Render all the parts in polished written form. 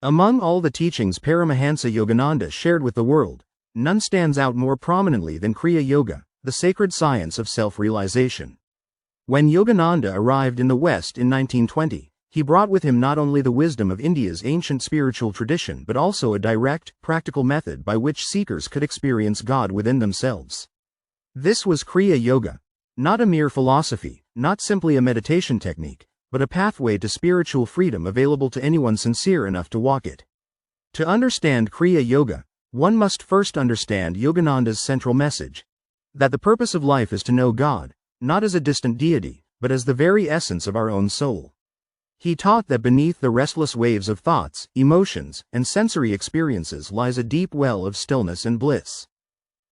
Among all the teachings Paramahansa Yogananda shared with the world, none stands out more prominently than Kriya Yoga, the sacred science of self-realization. When Yogananda arrived in the West in 1920, he brought with him not only the wisdom of India's ancient spiritual tradition but also a direct, practical method by which seekers could experience God within themselves. This was Kriya Yoga, not a mere philosophy, not simply a meditation technique, but a pathway to spiritual freedom available to anyone sincere enough to walk it. To understand Kriya Yoga, one must first understand Yogananda's central message, that the purpose of life is to know God, not as a distant deity, but as the very essence of our own soul. He taught that beneath the restless waves of thoughts, emotions, and sensory experiences lies a deep well of stillness and bliss.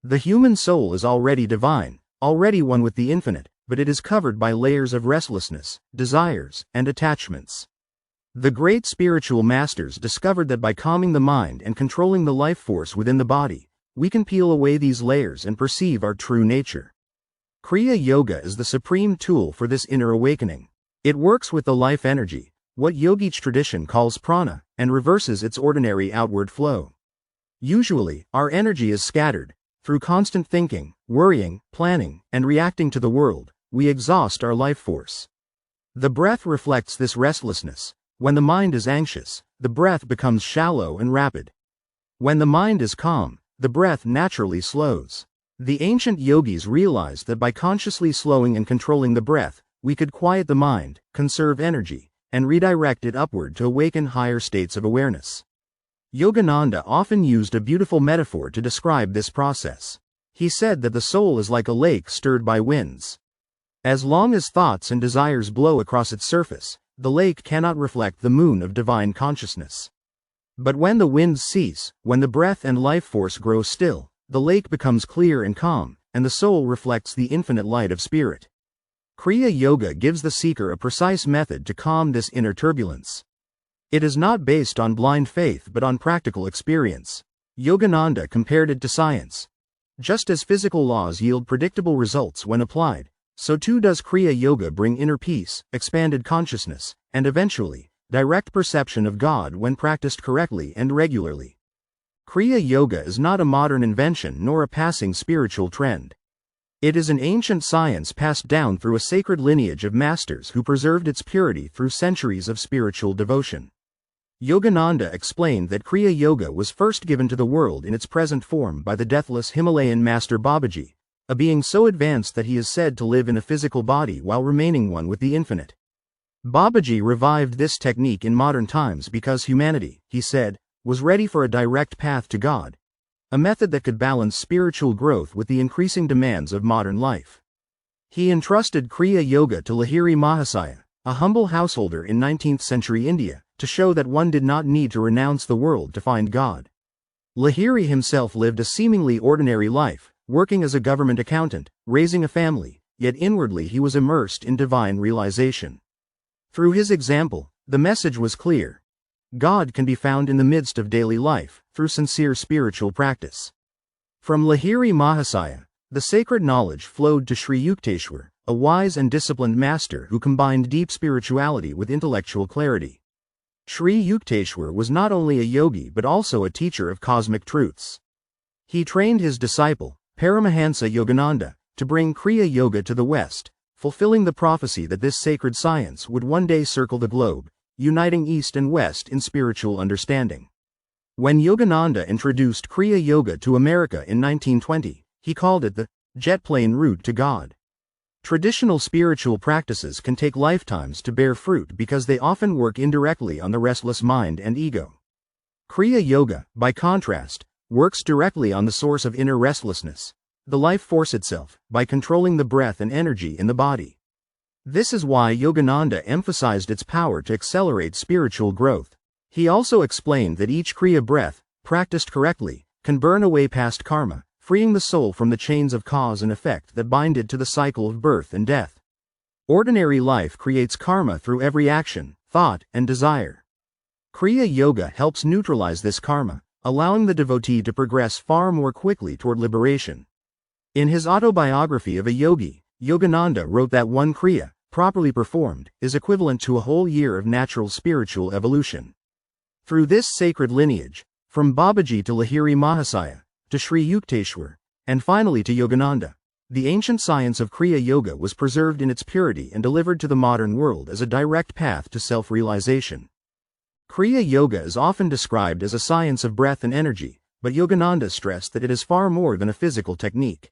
The human soul is already divine, already one with the infinite, but it is covered by layers of restlessness, desires, and attachments. The great spiritual masters discovered that by calming the mind and controlling the life force within the body, we can peel away these layers and perceive our true nature. Kriya Yoga is the supreme tool for this inner awakening. It works with the life energy, what yogic tradition calls prana, and reverses its ordinary outward flow. Usually, our energy is scattered. Through constant thinking, worrying, planning, and reacting to the world, we exhaust our life force. The breath reflects this restlessness. When the mind is anxious, the breath becomes shallow and rapid. When the mind is calm, the breath naturally slows. The ancient yogis realized that by consciously slowing and controlling the breath, we could quiet the mind, conserve energy, and redirect it upward to awaken higher states of awareness. Yogananda often used a beautiful metaphor to describe this process. He said that the soul is like a lake stirred by winds. As long as thoughts and desires blow across its surface, the lake cannot reflect the moon of divine consciousness. But when the winds cease, when the breath and life force grow still, the lake becomes clear and calm, and the soul reflects the infinite light of spirit. Kriya Yoga gives the seeker a precise method to calm this inner turbulence. It is not based on blind faith but on practical experience. Yogananda compared it to science. Just as physical laws yield predictable results when applied, so too does Kriya Yoga bring inner peace, expanded consciousness, and eventually, direct perception of God when practiced correctly and regularly. Kriya Yoga is not a modern invention nor a passing spiritual trend. It is an ancient science passed down through a sacred lineage of masters who preserved its purity through centuries of spiritual devotion. Yogananda explained that Kriya Yoga was first given to the world in its present form by the deathless Himalayan master Babaji, a being so advanced that he is said to live in a physical body while remaining one with the infinite. Babaji revived this technique in modern times because humanity, he said, was ready for a direct path to God, a method that could balance spiritual growth with the increasing demands of modern life. He entrusted Kriya Yoga to Lahiri Mahasaya, a humble householder in 19th century India, to show that one did not need to renounce the world to find God. Lahiri himself lived a seemingly ordinary life, working as a government accountant, raising a family, yet inwardly he was immersed in divine realization. Through his example, the message was clear. God can be found in the midst of daily life, through sincere spiritual practice. From Lahiri Mahasaya, the sacred knowledge flowed to Sri Yukteswar, a wise and disciplined master who combined deep spirituality with intellectual clarity. Sri Yukteswar was not only a yogi but also a teacher of cosmic truths. He trained his disciple, Paramahansa Yogananda, to bring Kriya Yoga to the West, fulfilling the prophecy that this sacred science would one day circle the globe, uniting East and West in spiritual understanding. When Yogananda introduced Kriya Yoga to America in 1920, he called it the jet plane route to God. Traditional spiritual practices can take lifetimes to bear fruit because they often work indirectly on the restless mind and ego. Kriya Yoga, by contrast, works directly on the source of inner restlessness, the life force itself, by controlling the breath and energy in the body. This is why Yogananda emphasized its power to accelerate spiritual growth. He also explained that each Kriya breath, practiced correctly, can burn away past karma, freeing the soul from the chains of cause and effect that bind it to the cycle of birth and death. Ordinary life creates karma through every action, thought, and desire. Kriya Yoga helps neutralize this karma, allowing the devotee to progress far more quickly toward liberation. In his autobiography of a yogi, Yogananda wrote that one Kriya, properly performed, is equivalent to a whole year of natural spiritual evolution. Through this sacred lineage, from Babaji to Lahiri Mahasaya, to Sri Yukteswar, and finally to Yogananda, the ancient science of Kriya Yoga was preserved in its purity and delivered to the modern world as a direct path to self-realization. Kriya Yoga is often described as a science of breath and energy, but Yogananda stressed that it is far more than a physical technique.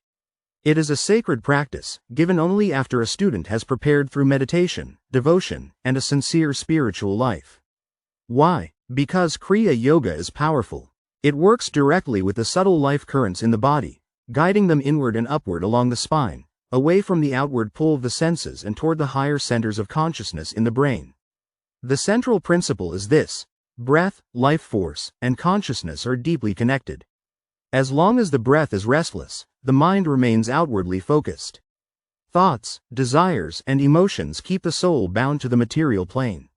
It is a sacred practice, given only after a student has prepared through meditation, devotion, and a sincere spiritual life. Why? Because Kriya Yoga is powerful. It works directly with the subtle life currents in the body, guiding them inward and upward along the spine, away from the outward pull of the senses and toward the higher centers of consciousness in the brain. The central principle is this: breath, life force, and consciousness are deeply connected. As long as the breath is restless, the mind remains outwardly focused. Thoughts, desires, and emotions keep the soul bound to the material plane.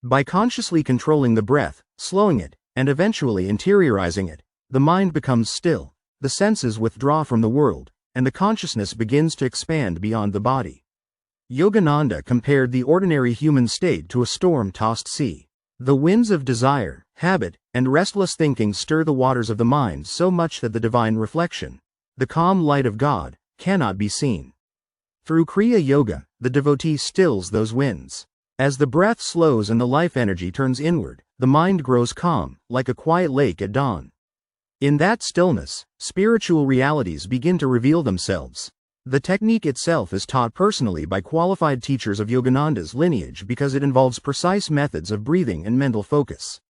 By consciously controlling the breath, slowing it, and eventually interiorizing it, the mind becomes still, the senses withdraw from the world, and the consciousness begins to expand beyond the body. Yogananda compared the ordinary human state to a storm-tossed sea. The winds of desire, habit, and restless thinking stir the waters of the mind so much that the divine reflection, the calm light of God, cannot be seen. Through Kriya Yoga, the devotee stills those winds. As the breath slows and the life energy turns inward, the mind grows calm, like a quiet lake at dawn. In that stillness, spiritual realities begin to reveal themselves. The technique itself is taught personally by qualified teachers of Yogananda's lineage because it involves precise methods of breathing and mental focus.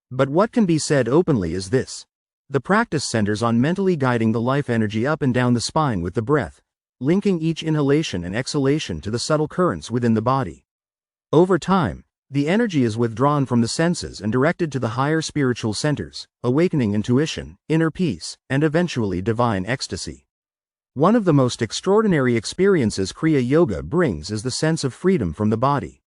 But what can be said openly is this: the practice centers on mentally guiding the life energy up and down the spine with the breath, linking each inhalation and exhalation to the subtle currents within the body. Over time, the energy is withdrawn from the senses and directed to the higher spiritual centers, awakening intuition, inner peace, and eventually divine ecstasy. One of the most extraordinary experiences Kriya Yoga brings is the sense of freedom from the body.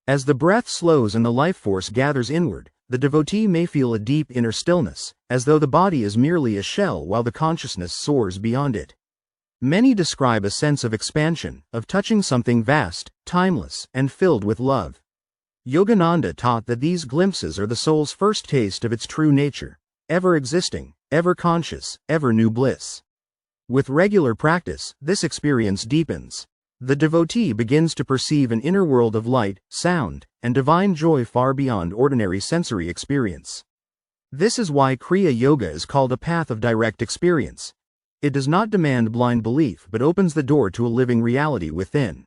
As the breath slows and the life force gathers inward, the devotee may feel a deep inner stillness, as though the body is merely a shell while the consciousness soars beyond it. Many describe a sense of expansion, of touching something vast, timeless, and filled with love. Yogananda taught that these glimpses are the soul's first taste of its true nature, ever existing, ever conscious, ever new bliss. With regular practice, this experience deepens. The devotee begins to perceive an inner world of light, sound, and divine joy far beyond ordinary sensory experience. This is why Kriya Yoga is called a path of direct experience. It does not demand blind belief but opens the door to a living reality within.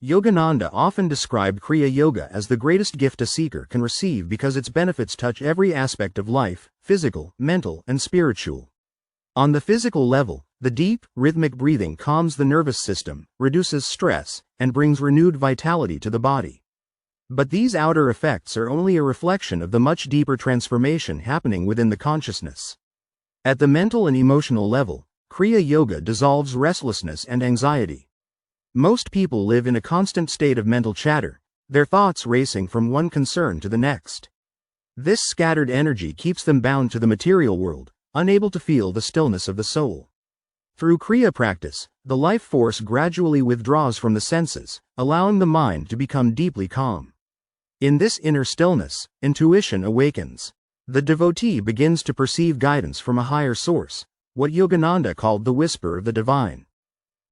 Yogananda often described Kriya Yoga as the greatest gift a seeker can receive because its benefits touch every aspect of life, physical, mental, and spiritual. On the physical level, the deep, rhythmic breathing calms the nervous system, reduces stress, and brings renewed vitality to the body. But these outer effects are only a reflection of the much deeper transformation happening within the consciousness. At the mental and emotional level, Kriya Yoga dissolves restlessness and anxiety. Most people live in a constant state of mental chatter, their thoughts racing from one concern to the next. This scattered energy keeps them bound to the material world, unable to feel the stillness of the soul. Through Kriya practice, the life force gradually withdraws from the senses, allowing the mind to become deeply calm. In this inner stillness, intuition awakens. The devotee begins to perceive guidance from a higher source, what Yogananda called the whisper of the divine.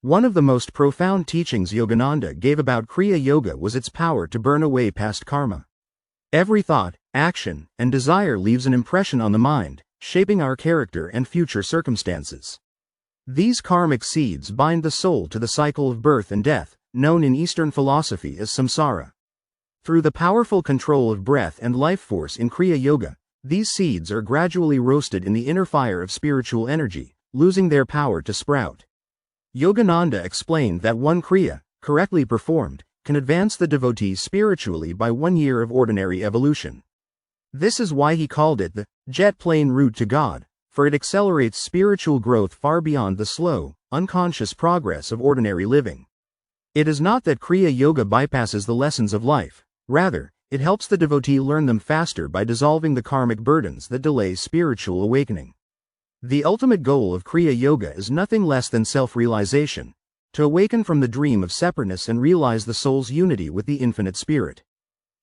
One of the most profound teachings Yogananda gave about Kriya Yoga was its power to burn away past karma. Every thought, action, and desire leaves an impression on the mind, shaping our character and future circumstances. These karmic seeds bind the soul to the cycle of birth and death, known in Eastern philosophy as samsara. Through the powerful control of breath and life force in Kriya Yoga, these seeds are gradually roasted in the inner fire of spiritual energy, losing their power to sprout. Yogananda explained that one Kriya, correctly performed, can advance the devotee spiritually by 1 year of ordinary evolution. This is why he called it the jet plane route to God, for it accelerates spiritual growth far beyond the slow, unconscious progress of ordinary living. It is not that Kriya Yoga bypasses the lessons of life, rather, it helps the devotee learn them faster by dissolving the karmic burdens that delay spiritual awakening. The ultimate goal of Kriya Yoga is nothing less than self-realization, to awaken from the dream of separateness and realize the soul's unity with the infinite spirit.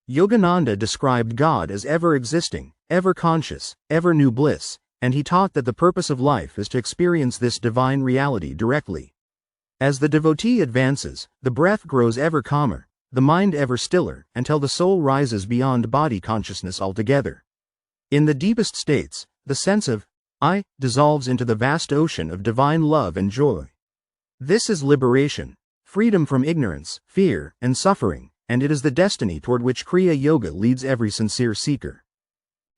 Yogananda described God as ever existing, ever conscious, ever new bliss, and he taught that the purpose of life is to experience this divine reality directly. As the devotee advances, the breath grows ever calmer, the mind ever stiller, until the soul rises beyond body consciousness altogether. In the deepest states, the sense of I dissolves into the vast ocean of divine love and joy. This is liberation, freedom from ignorance, fear, and suffering, and it is the destiny toward which Kriya Yoga leads every sincere seeker.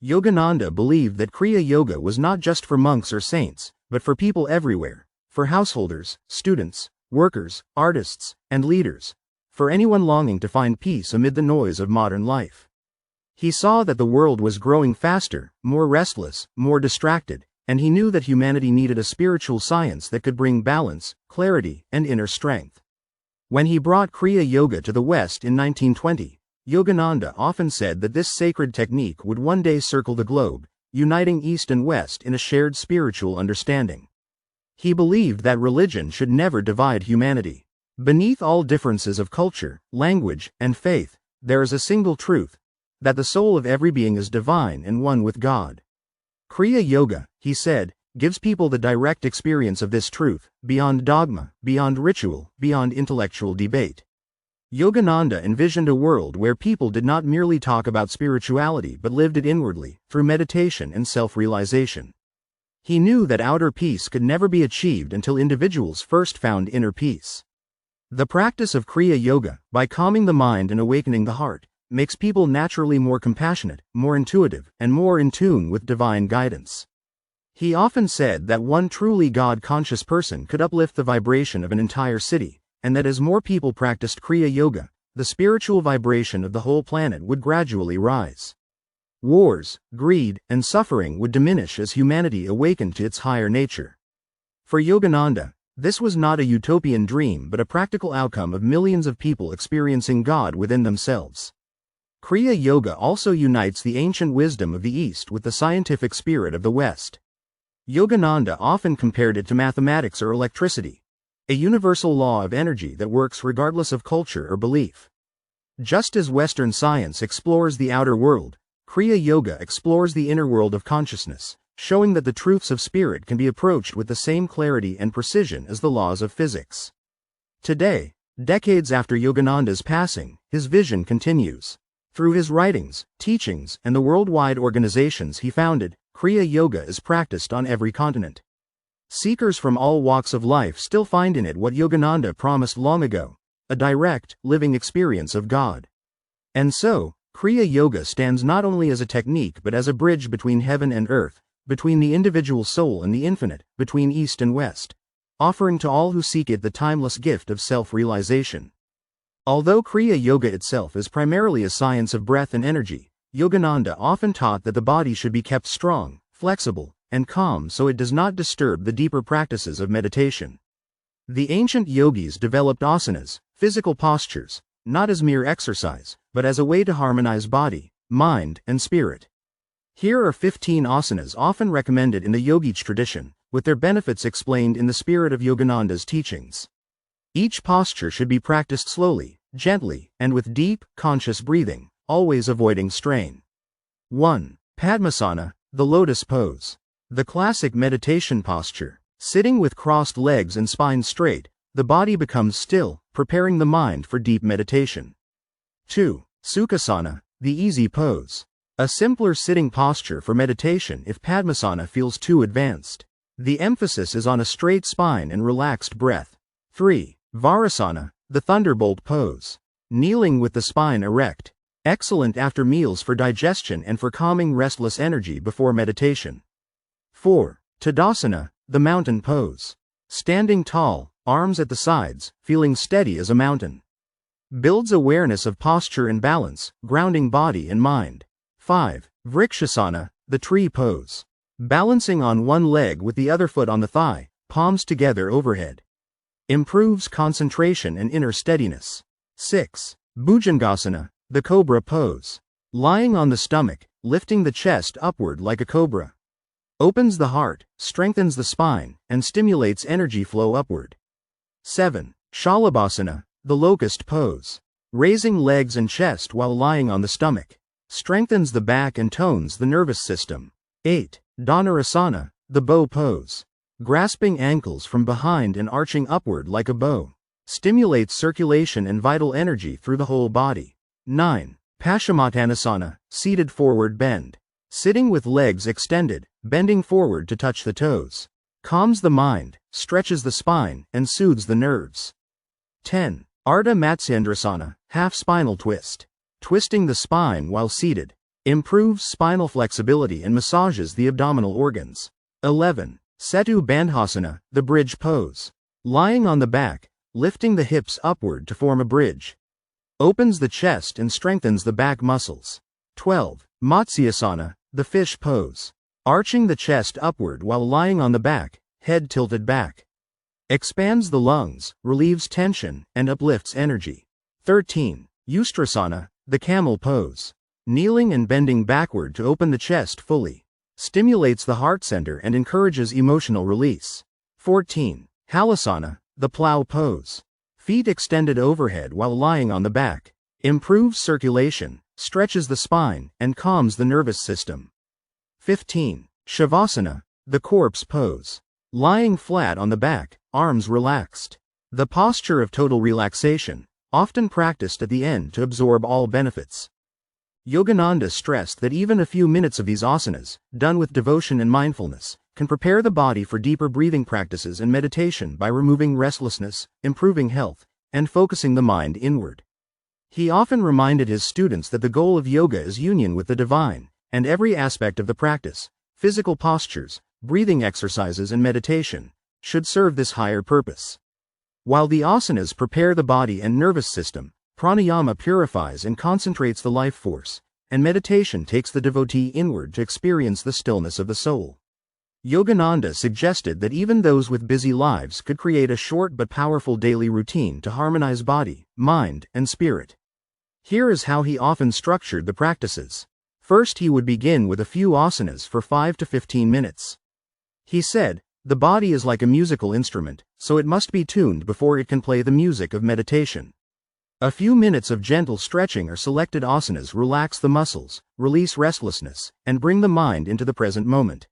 Yogananda believed that Kriya Yoga was not just for monks or saints, but for people everywhere, for householders, students, workers, artists, and leaders, for anyone longing to find peace amid the noise of modern life. He saw that the world was growing faster, more restless, more distracted, and he knew that humanity needed a spiritual science that could bring balance, clarity, and inner strength. When he brought Kriya Yoga to the West in 1920, Yogananda often said that this sacred technique would one day circle the globe, uniting East and West in a shared spiritual understanding. He believed that religion should never divide humanity. Beneath all differences of culture, language, and faith, there is a single truth, that the soul of every being is divine and one with God. Kriya Yoga, he said, gives people the direct experience of this truth, beyond dogma, beyond ritual, beyond intellectual debate. Yogananda envisioned a world where people did not merely talk about spirituality but lived it inwardly, through meditation and self-realization. He knew that outer peace could never be achieved until individuals first found inner peace. The practice of Kriya Yoga, by calming the mind and awakening the heart, makes people naturally more compassionate, more intuitive, and more in tune with divine guidance. He often said that one truly God-conscious person could uplift the vibration of an entire city, and that as more people practiced Kriya Yoga, the spiritual vibration of the whole planet would gradually rise. Wars, greed, and suffering would diminish as humanity awakened to its higher nature. For Yogananda, this was not a utopian dream but a practical outcome of millions of people experiencing God within themselves. Kriya Yoga also unites the ancient wisdom of the East with the scientific spirit of the West. Yogananda often compared it to mathematics or electricity, a universal law of energy that works regardless of culture or belief. Just as Western science explores the outer world, Kriya Yoga explores the inner world of consciousness, showing that the truths of spirit can be approached with the same clarity and precision as the laws of physics. Today, decades after Yogananda's passing, his vision continues. Through his writings, teachings, and the worldwide organizations he founded, Kriya Yoga is practiced on every continent. Seekers from all walks of life still find in it what Yogananda promised long ago, a direct, living experience of God. And so, Kriya Yoga stands not only as a technique but as a bridge between heaven and earth, between the individual soul and the infinite, between East and West, offering to all who seek it the timeless gift of self-realization. Although Kriya Yoga itself is primarily a science of breath and energy, Yogananda often taught that the body should be kept strong, flexible, and calm so it does not disturb the deeper practices of meditation. The ancient yogis developed asanas, physical postures, not as mere exercise, but as a way to harmonize body, mind, and spirit. Here are 15 asanas often recommended in the yogic tradition, with their benefits explained in the spirit of Yogananda's teachings. Each posture should be practiced slowly, gently, and with deep, conscious breathing, always avoiding strain. 1. Padmasana, the lotus pose. The classic meditation posture. Sitting with crossed legs and spine straight, the body becomes still, preparing the mind for deep meditation. 2. Sukhasana, the easy pose. A simpler sitting posture for meditation if Padmasana feels too advanced. The emphasis is on a straight spine and relaxed breath. 3. Varasana, the thunderbolt pose. Kneeling with the spine erect. Excellent after meals for digestion and for calming restless energy before meditation. 4. Tadasana, the mountain pose. Standing tall, arms at the sides, feeling steady as a mountain. Builds awareness of posture and balance, grounding body and mind. 5. Vrikshasana, the tree pose. Balancing on one leg with the other foot on the thigh, palms together overhead. Improves concentration and inner steadiness. 6. Bhujangasana, the cobra pose. Lying on the stomach, lifting the chest upward like a cobra. Opens the heart, strengthens the spine, and stimulates energy flow upward. 7. Shalabhasana, the locust pose. Raising legs and chest while lying on the stomach strengthens the back and tones the nervous system. 8. Dhanurasana, the bow pose. Grasping ankles from behind and arching upward like a bow stimulates circulation and vital energy through the whole body. 9. Paschimottanasana, seated forward bend. Sitting with legs extended, bending forward to touch the toes. Calms the mind, stretches the spine, and soothes the nerves. 10. Ardha Matsyendrasana, half spinal twist. Twisting the spine while seated improves spinal flexibility and massages the abdominal organs. 11. Setu Bandhasana, the bridge pose. Lying on the back, lifting the hips upward to form a bridge opens the chest and strengthens the back muscles. 12. Matsyasana, the fish pose. Arching the chest upward while lying on the back, head tilted back. Expands the lungs, relieves tension, and uplifts energy. 13. Ustrasana, the camel pose. Kneeling and bending backward to open the chest fully stimulates the heart center and encourages emotional release. 14. Halasana, the plow pose. Feet extended overhead while lying on the back improves circulation, stretches the spine, and calms the nervous system. 15. Shavasana, the corpse pose. Lying flat on the back, arms relaxed. The posture of total relaxation, often practiced at the end to absorb all benefits. Yogananda stressed that even a few minutes of these asanas, done with devotion and mindfulness, can prepare the body for deeper breathing practices and meditation by removing restlessness, improving health, and focusing the mind inward. He often reminded his students that the goal of yoga is union with the divine, and every aspect of the practice, physical postures, breathing exercises and meditation, should serve this higher purpose. While the asanas prepare the body and nervous system, pranayama purifies and concentrates the life force, and meditation takes the devotee inward to experience the stillness of the soul. Yogananda suggested that even those with busy lives could create a short but powerful daily routine to harmonize body, mind, and spirit. Here is how he often structured the practices. First, he would begin with a few asanas for 5 to 15 minutes. He said, "The body is like a musical instrument, so it must be tuned before it can play the music of meditation." A few minutes of gentle stretching or selected asanas relax the muscles, release restlessness, and bring the mind into the present moment.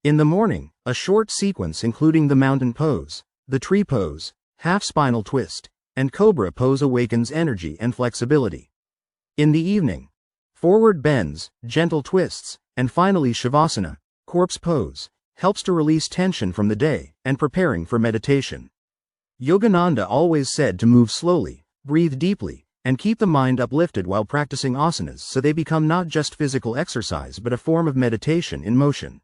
In the morning, a short sequence including the mountain pose, the tree pose, half spinal twist, and cobra pose awakens energy and flexibility. In the evening, forward bends, gentle twists, and finally shavasana, corpse pose, helps to release tension from the day and preparing for meditation. Yogananda always said to move slowly, breathe deeply, and keep the mind uplifted while practicing asanas so they become not just physical exercise but a form of meditation in motion.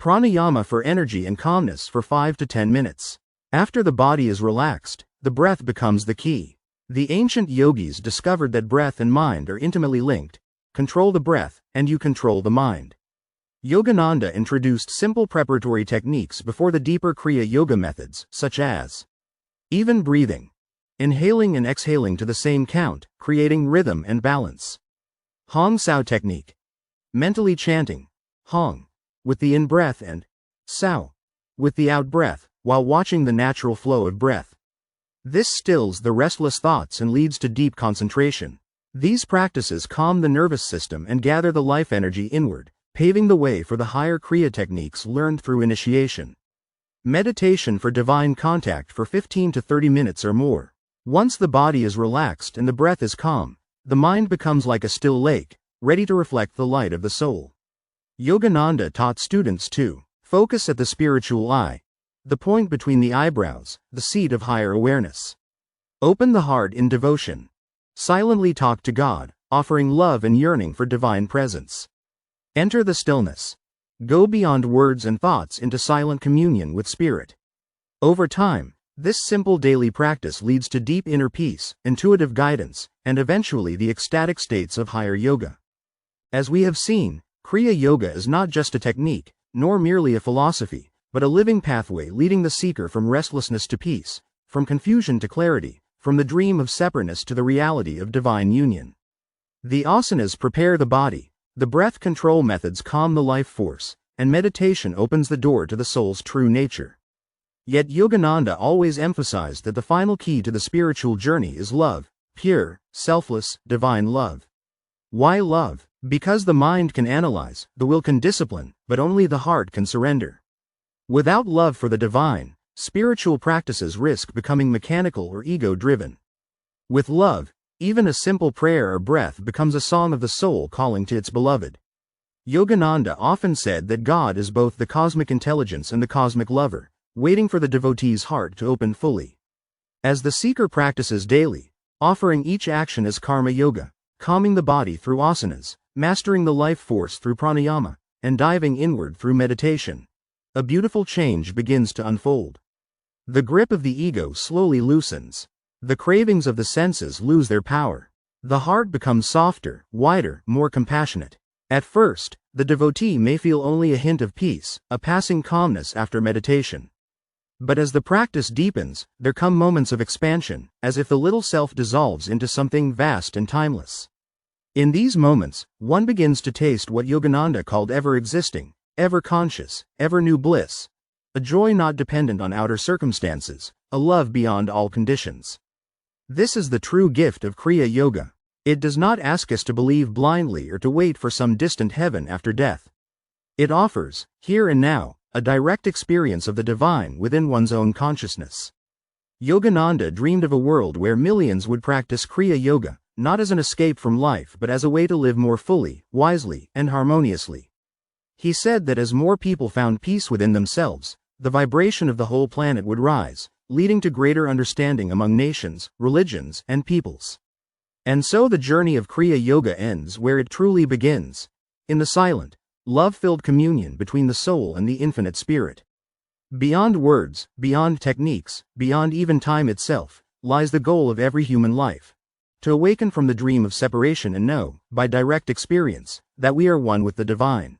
Pranayama for energy and calmness for 5 to 10 minutes. After the body is relaxed, the breath becomes the key. The ancient yogis discovered that breath and mind are intimately linked. Control the breath, and you control the mind. Yogananda introduced simple preparatory techniques before the deeper Kriya Yoga methods, such as even breathing, inhaling and exhaling to the same count, creating rhythm and balance. Hong Sao technique, mentally chanting Hong with the in-breath and Sao with the out-breath, while watching the natural flow of breath. This stills the restless thoughts and leads to deep concentration. These practices calm the nervous system and gather the life energy inward, paving the way for the higher Kriya techniques learned through initiation. Meditation for divine contact for 15 to 30 minutes or more. Once the body is relaxed and the breath is calm, the mind becomes like a still lake, ready to reflect the light of the soul. Yogananda taught students to focus at the spiritual eye, the point between the eyebrows, the seat of higher awareness. Open the heart in devotion. Silently talk to God, offering love and yearning for divine presence. Enter the stillness. Go beyond words and thoughts into silent communion with Spirit. Over time, this simple daily practice leads to deep inner peace, intuitive guidance, and eventually the ecstatic states of higher yoga. As we have seen, Kriya Yoga is not just a technique, nor merely a philosophy, but a living pathway leading the seeker from restlessness to peace, from confusion to clarity, from the dream of separateness to the reality of divine union. The asanas prepare the body, the breath control methods calm the life force, and meditation opens the door to the soul's true nature. Yet Yogananda always emphasized that the final key to the spiritual journey is love, pure, selfless, divine love. Why love? Because the mind can analyze, the will can discipline, but only the heart can surrender. Without love for the divine, spiritual practices risk becoming mechanical or ego-driven. With love, even a simple prayer or breath becomes a song of the soul calling to its beloved. Yogananda often said that God is both the cosmic intelligence and the cosmic lover, waiting for the devotee's heart to open fully. As the seeker practices daily, offering each action as karma yoga, calming the body through asanas, mastering the life force through pranayama, and diving inward through meditation, a beautiful change begins to unfold. The grip of the ego slowly loosens. The cravings of the senses lose their power. The heart becomes softer, wider, more compassionate. At first, the devotee may feel only a hint of peace, a passing calmness after meditation. But as the practice deepens, there come moments of expansion, as if the little self dissolves into something vast and timeless. In these moments, one begins to taste what Yogananda called ever-existing, ever-conscious, ever-new bliss, a joy not dependent on outer circumstances, a love beyond all conditions. This is the true gift of Kriya Yoga. It does not ask us to believe blindly or to wait for some distant heaven after death. It offers, here and now, a direct experience of the divine within one's own consciousness. Yogananda dreamed of a world where millions would practice Kriya Yoga, not as an escape from life but as a way to live more fully, wisely, and harmoniously. He said that as more people found peace within themselves, the vibration of the whole planet would rise, leading to greater understanding among nations, religions, and peoples. And so the journey of Kriya Yoga ends where it truly begins, in the silent, love-filled communion between the soul and the infinite spirit. Beyond words, beyond techniques, beyond even time itself, lies the goal of every human life: to awaken from the dream of separation and know, by direct experience, that we are one with the divine.